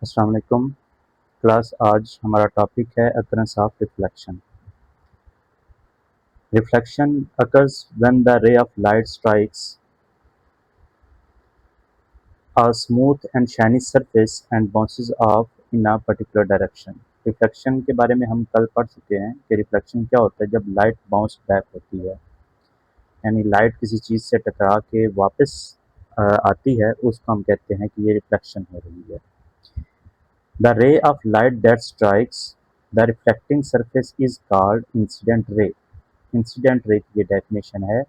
अस्सलाम वालेकुम क्लास। आज हमारा टॉपिक है occurrence of reflection. Reflection occurs when the ray of light strikes a smooth and shiny surface and bounces off in a particular direction। Reflection के बारे में हम कल पढ़ चुके हैं कि रिफ्लेक्शन क्या होता है जब लाइट बाउंस बैक होती है, यानी लाइट किसी चीज़ से टकरा के वापस आती है, उसको हम कहते हैं कि ये रिफ्लेक्शन हो रही है। The ray of light that strikes the reflecting surface is called incident ray। Incident ray की ये डेफिनेशन है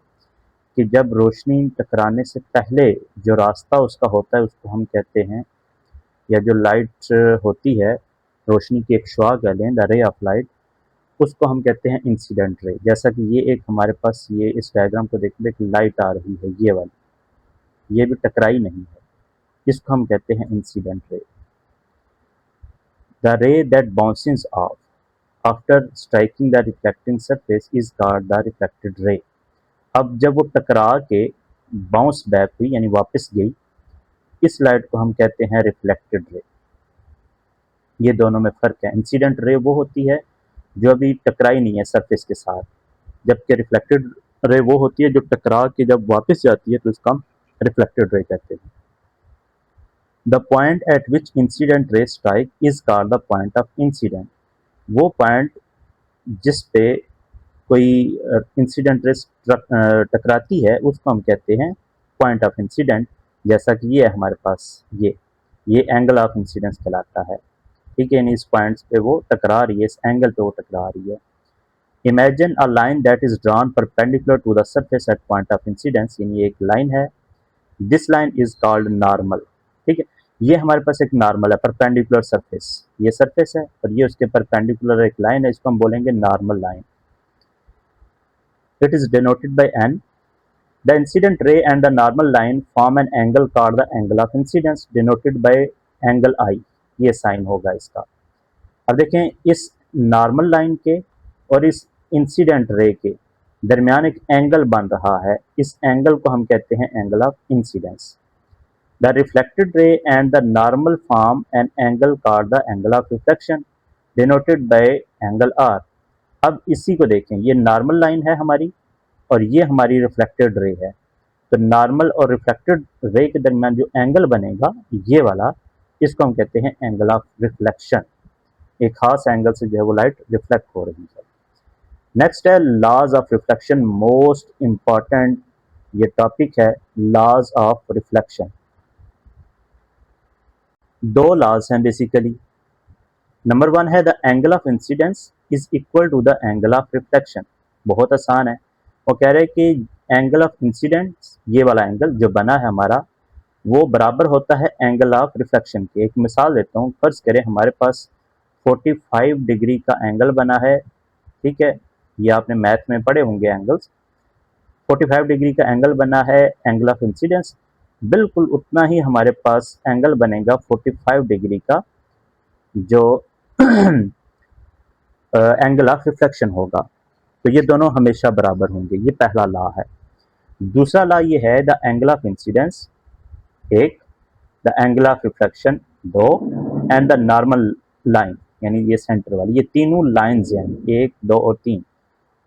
कि जब रोशनी टकराने से पहले जो रास्ता उसका होता है उसको हम कहते हैं, या जो लाइट होती है, रोशनी की एक शुआ कह लें, द रे ऑफ लाइट, उसको हम कहते हैं इंसिडेंट रे। जैसा कि ये एक हमारे पास ये इस डायग्राम को देख लें कि लाइट आ रही है, ये वाली, ये भी टकराई नहीं है, इसको हम कहते हैं इंसिडेंट रे। द रे that bouncing off after striking the reflecting surface is called the reflected रे। अब जब वो टकरा के बाउंस बैक हुई यानी वापस गई, इस लाइट को हम कहते हैं रिफ्लेक्टेड रे। ये दोनों में फ़र्क है। इंसिडेंट रे वो होती है जो अभी टकराई नहीं है सरफेस के साथ, जबकि रिफ्लेक्टेड रे वो होती है जो टकरा के जब वापस जाती है तो इसका हम रिफ्लेक्टेड रे कहते हैं। The point eight which incident ray strike is called the point of incident. वो पॉइंट जिस पे कोई इंसिडेंट रे टकराती है उसको हम कहते हैं पॉइंट ऑफ इंसिडेंट। जैसा कि ये है हमारे पास, ये एंगल ऑफ इंसिडेंस कहलाता है। ठीक है, इस पॉइंट्स पे वो टकरा रही है, इस एंगल पे वो टकरा रही है। Imagine a line that is drawn perpendicular to the surface at point of incidence. यानी एक लाइन है, this line is called normal. ठीक है, ये हमारे पास एक नॉर्मल है, परपेंडिकुलर सरफेस, ये सरफेस है और ये उसके परपेंडिकुलर एक लाइन है, इसको हम बोलेंगे normal line. It is denoted by n। The incident ray and the normal line form an angle called the angle of incidence denoted by angle I। ये साइन होगा इसका। अब देखें, इस नॉर्मल लाइन के और इस इंसिडेंट रे के दरमियान एक एंगल बन रहा है, इस एंगल को हम कहते हैं angle of incidence. The reflected रे and the normal form an angle called the angle of reflection denoted by angle R। अब इसी को देखें, ये नॉर्मल लाइन है हमारी और ये हमारी रिफ्लेक्टेड रे है। तो नॉर्मल और रिफ्लेक्टेड रे के दरमियान जो एंगल बनेगा, ये वाला, इसको हम कहते हैं एंगल ऑफ रिफ्लेक्शन। एक खास एंगल से जो है वो लाइट रिफ्लेक्ट हो रही है। नेक्स्ट है laws of reflection, most important ये टॉपिक है, लॉज ऑफ रिफ्लेक्शन। दो लॉज हैं बेसिकली। नंबर वन है the angle of incidence is equal to the angle of reflection. बहुत आसान है, वो कह रहे हैं कि एंगल ऑफ इंसिडेंस, ये वाला एंगल जो बना है हमारा, वो बराबर होता है एंगल ऑफ रिफ्लेक्शन के। एक मिसाल देता हूँ, फर्ज करें हमारे पास 45 डिग्री का एंगल बना है। ठीक है, ये आपने मैथ में पढ़े होंगे एंगल्स। 45 डिग्री का एंगल बना है एंगल ऑफ इंसिडेंस, बिल्कुल उतना ही हमारे पास एंगल बनेगा 45 डिग्री का जो एंगल ऑफ रिफ्लेक्शन होगा। तो ये दोनों हमेशा बराबर होंगे, ये पहला लॉ है। दूसरा लॉ ये है द एंगल ऑफ इंसिडेंस एक, द एंगल ऑफ रिफ्लेक्शन दो, एंड द नॉर्मल लाइन यानी ये सेंटर वाली, ये तीनों लाइंस हैं, एक दो और तीन,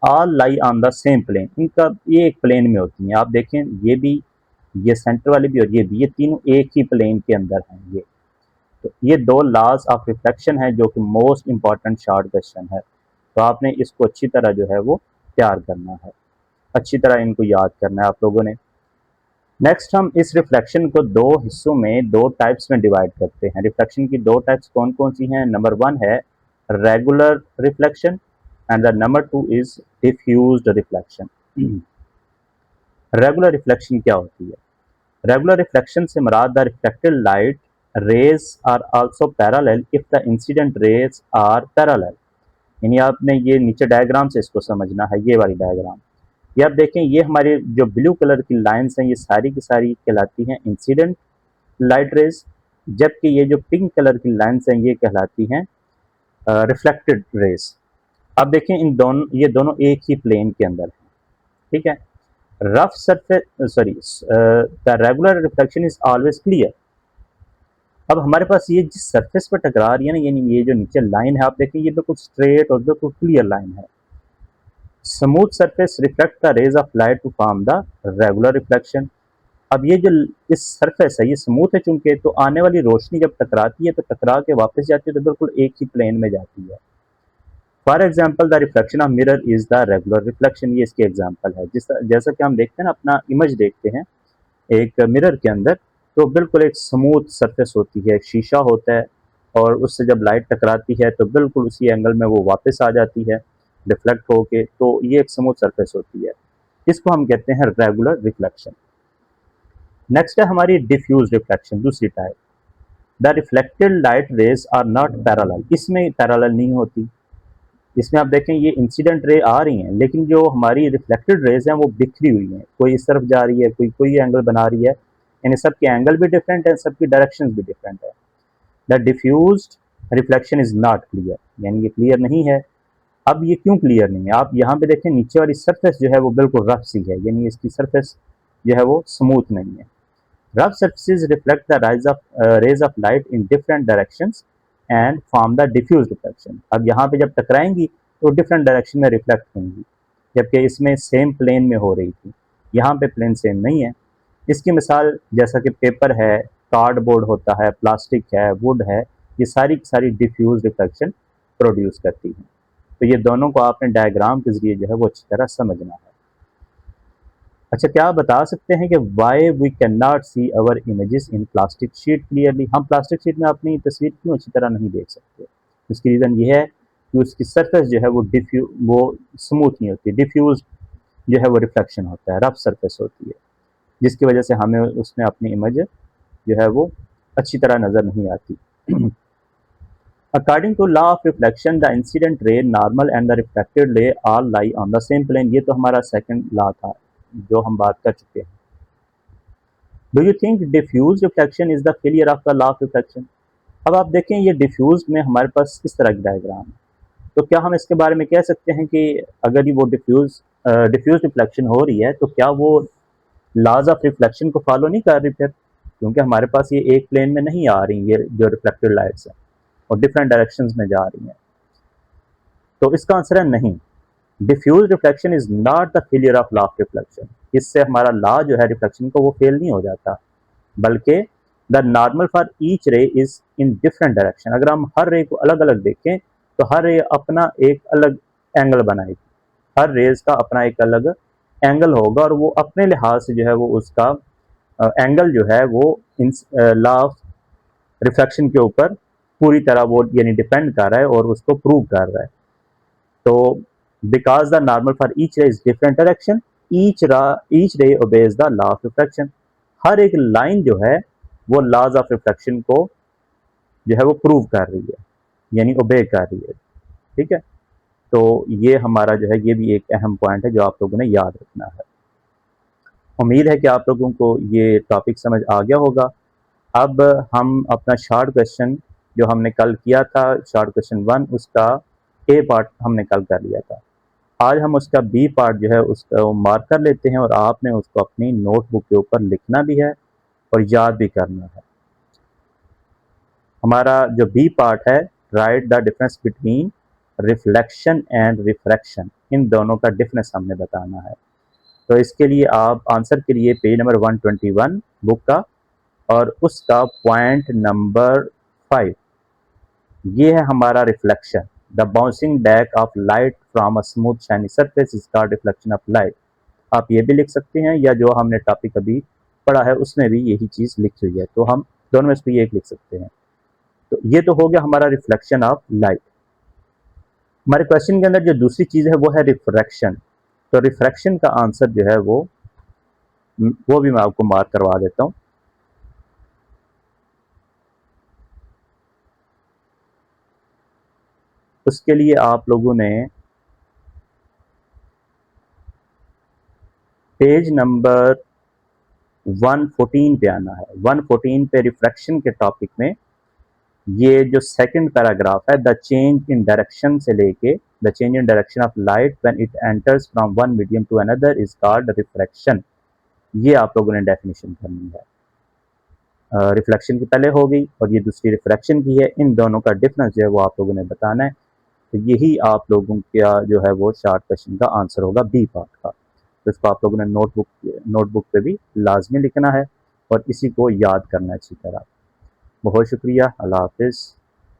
all lie on the same plane. इनका ये एक प्लेन में होती हैं। आप देखें, ये भी, ये सेंटर वाली भी और ये भी, ये तीनों एक ही प्लेन के अंदर हैं। ये तो ये दो लॉज ऑफ रिफ्लेक्शन है जो कि मोस्ट इंपॉर्टेंट शॉर्ट क्वेश्चन है। तो आपने इसको अच्छी तरह जो है वो तैयार करना है, अच्छी तरह इनको याद करना है आप लोगों ने। नेक्स्ट हम इस रिफ्लेक्शन को दो हिस्सों में, दो टाइप्स में डिवाइड करते हैं। रिफ्लेक्शन की दो टाइप्स कौन कौन सी हैं? नंबर वन है regular reflection and the number two is diffused reflection. Regular reflection क्या होती है? रेगुलर रिफ्लेक्शन से मुराद the reflected light rays are also parallel if the incident rays are parallel. यानी आपने ये नीचे डायग्राम से इसको समझना है, ये वाली डायग्राम, ये आप देखें, ये हमारे जो ब्लू कलर की लाइंस हैं ये सारी की सारी कहलाती हैं इंसिडेंट लाइट रेज, जबकि ये जो पिंक कलर की लाइंस हैं ये कहलाती हैं रिफ्लेक्टेड रेज। अब देखें, इन दोनों, ये दोनों एक ही प्लेन के अंदर हैं। ठीक है, rough surface, sorry, the regular reflection is always clear अब हमारे पास ये जिस सरफेस पर टकरा रही है ना, यानी ये जो नीचे लाइन है आप देखें ये बिल्कुल स्ट्रेट और बिल्कुल क्लियर लाइन है। Smooth surface reflect the rays of light to form the regular reflection. अब ये जो इस सरफेस है ये स्मूथ है चूंकि, तो आने वाली रोशनी जब टकराती है तो टकरा के वापस जाती है तो बिल्कुल एक ही प्लेन में जाती है। For example the reflection of mirror is the regular reflection, ये इसके एग्जाम्पल है। जैसा कि हम देखते हैं ना, अपना इमेज देखते हैं एक मिरर के अंदर, तो बिल्कुल एक स्मूथ सरफेस होती है, शीशा होता है, और उससे जब लाइट टकराती है तो बिल्कुल उसी एंगल में वो वापस आ जाती है रिफ्लेक्ट होके, तो ये एक स्मूथ सरफेस होती है। इसको हम कहते हैं रेगुलर रिफ्लेक्शन। नेक्स्ट है हमारी डिफ्यूज रिफ्लेक्शन, दूसरी type. The reflected light rays are not parallel, इसमें पैरेलल नहीं होती। इसमें आप देखें ये इंसिडेंट रे आ रही हैं, लेकिन जो हमारी रिफ्लेक्टेड रेज हैं वो बिखरी हुई हैं, कोई इस तरफ जा रही है, कोई कोई एंगल बना रही है, यानी सबके एंगल भी डिफरेंट है, सबकी डायरेक्शंस भी डिफरेंट है। The diffused reflection is not clear, यानी ये क्लियर नहीं है। अब ये क्यों क्लियर नहीं है, आप यहाँ पे देखें नीचे वाली सरफेस जो है वो बिल्कुल रफ सी है, यानी इसकी सरफेस जो है वो स्मूथ नहीं है। Rough surfaces reflect the rays of light in different directions and form the diffuse reflection। अब यहाँ पे जब टकराएंगी तो डिफरेंट डायरेक्शन में रिफ्लेक्ट होंगी, जबकि इसमें सेम प्लेन में हो रही थी, यहाँ पे प्लेन सेम नहीं है। इसकी मिसाल जैसा कि पेपर है, कार्डबोर्ड होता है, प्लास्टिक है, वुड है, ये सारी की सारी डिफ्यूज रिफ्लेक्शन प्रोड्यूस करती हैं। तो ये दोनों को आपने डायग्राम के जरिए जो है वो अच्छी तरह समझना है। अच्छा, क्या आप बता सकते हैं कि why we can not see our images in plastic sheet clearly, हम प्लास्टिक शीट में अपनी तस्वीर क्यों अच्छी तरह नहीं देख सकते? उसकी रीज़न ये है कि उसकी सरफेस जो है वो स्मूथ नहीं होती, डिफ्यूज जो है वो रिफ्लेक्शन होता है, रफ सरफेस होती है, जिसकी वजह से हमें उसमें अपनी इमेज जो है वो अच्छी तरह नज़र नहीं आती। According to law of reflection the incident ray normal and the reflected ray all lie on the same plane, ये तो हमारा सेकंड लॉ था जो हम बात कर चुके हैं। Do you think diffuse reflection is the failure of the law of reflection? अब आप देखें ये डिफ्यूज में हमारे पास किस तरह की डायग्राम है, तो क्या हम इसके बारे में कह सकते हैं कि अगर ये वो डिफ्यूज रिफ्लेक्शन हो रही है तो क्या वो लॉज ऑफ रिफ्लेक्शन को फॉलो नहीं कर रही फिर, क्योंकि हमारे पास ये एक प्लेन में नहीं आ रही ये जो रिफ्लेक्टेड लाइट्स हैं और डिफरेंट डायरेक्शंस में जा रही हैं। तो इसका आंसर है नहीं, diffuse reflection is not the failure of law of reflection. इससे हमारा लॉ जो है रिफ्लेक्शन को वो फेल नहीं हो जाता, बल्कि the normal for each ray is in different direction. अगर हम हर रे को अलग अलग देखें तो हर रे अपना एक अलग एंगल बनाएगी, हर रेज का अपना एक अलग एंगल होगा और वो अपने लिहाज से जो है वो उसका एंगल जो है वो लॉ ऑफ रिफ्लेक्शन के ऊपर पूरी तरह वो यानी डिपेंड कर रहा है और उसको प्रूव कर रहा है। तो because the normal for each ray is different direction, each ray obeys the law of reflection. हर एक लाइन जो है वो लॉज ऑफ रिफ्लेक्शन को जो है वो प्रूव कर रही है, यानी ओबे कर रही है। ठीक है, तो ये हमारा जो है ये भी एक अहम पॉइंट है जो आप लोगों ने याद रखना है। उम्मीद है कि आप लोगों को ये टॉपिक समझ आ गया होगा। अब हम अपना शॉर्ट क्वेश्चन जो हमने कल किया था, शॉर्ट क्वेश्चन 1, उसका ए पार्ट हमने कल कर लिया था। आज हम उसका बी पार्ट जो है उसको मार्क कर लेते हैं और आपने उसको अपनी नोटबुक के ऊपर लिखना भी है और याद भी करना है। हमारा जो बी पार्ट है, right the difference between reflection and refraction, इन दोनों का डिफरेंस हमने बताना है। तो इसके लिए आप आंसर के लिए पेज नंबर 121 बुक का और उसका पॉइंट नंबर 5, ये है हमारा reflection. The bouncing back of light from a smooth shiny surface is called reflection of light. आप ये भी लिख सकते हैं या जो हमने टॉपिक अभी पढ़ा है उसमें भी यही चीज़ लिखी हुई है, तो हम दोनों में से एक लिख सकते हैं। तो ये तो हो गया हमारा रिफ्लेक्शन ऑफ लाइट। हमारे क्वेश्चन के अंदर जो दूसरी चीज़ है वो है रिफ्रैक्शन। तो रिफ्रैक्शन का आंसर जो है वो भी मैं आपको मार्क करवा देता हूँ। उसके लिए आप लोगों ने पेज नंबर 114 पे आना है। 114 पे रिफ्रैक्शन के टॉपिक में ये जो सेकंड पैराग्राफ है, द चेंज इन डायरेक्शन से लेके the change in direction of light when it enters from one medium to another is called refraction, ये आप लोगों ने डेफिनेशन करनी है। रिफ्लेक्शन की पहले हो गई और ये दूसरी रिफ्रैक्शन की है, इन दोनों का डिफरेंस जो है वो आप लोगों ने बताना है। तो यही आप लोगों का जो है वो शार्ट क्वेश्चन का आंसर होगा बी पार्ट का। तो इसको आप लोगों ने नोटबुक पे भी लाजमी लिखना है और इसी को याद करना है अच्छी तरह। बहुत शुक्रिया, अल्लाह हाफिज़।